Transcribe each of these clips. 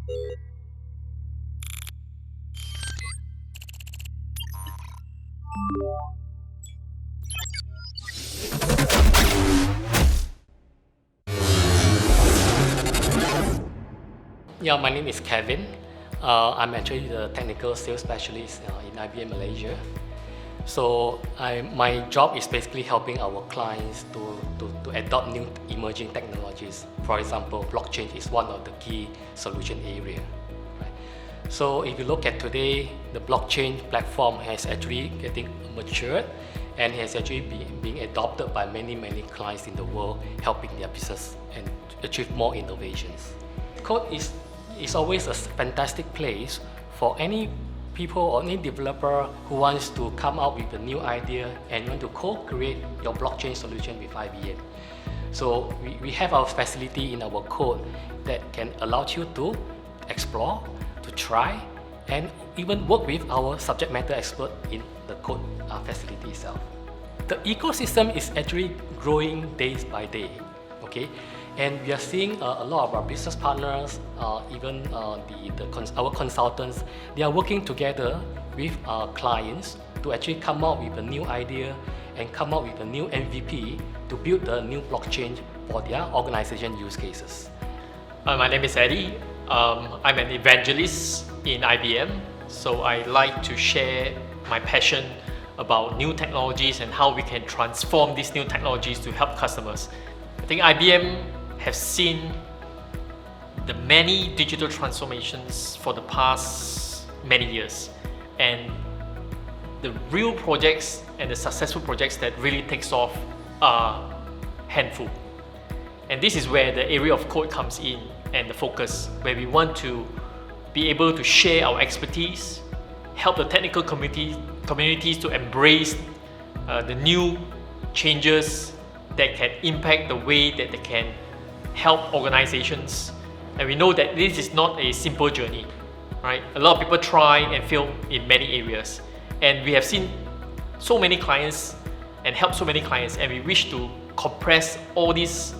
Yeah, my name is Kevin. I'm actually the technical sales specialist in IBM Malaysia. So my job is basically helping our clients to adopt new emerging technologies. For example, blockchain is one of the key solution area. Right? So if you look at today, the blockchain platform has actually getting matured and has actually being adopted by many clients in the world, helping their business and achieve more innovations. CoDE is always a fantastic place for any people or any developer who wants to come up with a new idea and want to co-create your blockchain solution with IBM. So we have our facility in our CoDE that can allow you to explore, to try, and even work with our subject matter expert in the CoDE facility itself. The ecosystem is actually growing days by day, okay? And we are seeing a lot of our business partners, even our consultants, they are working together with our clients to actually come up with a new idea and come up with a new MVP to build a new blockchain for their organization use cases. My name is Eddy. I'm an evangelist in IBM, so I like to share my passion about new technologies and how we can transform these new technologies to help customers. I think IBM have seen the many digital transformations for the past many years, and the real projects and the successful projects that really takes off are handful. And this is where the area of CoDE comes in and the focus, where we want to be able to share our expertise, help the technical communities to embrace the new changes that can impact the way that they can help organizations. And we know that this is not a simple journey, right? A lot of people try and fail in many areas, and we have seen so many clients and helped so many clients, and we wish to compress all these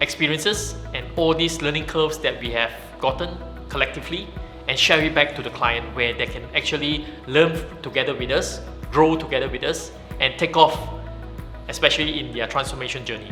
experiences and all these learning curves that we have gotten collectively and share it back to the client, where they can actually learn together with us, grow together with us, and take off, especially in their transformation journey.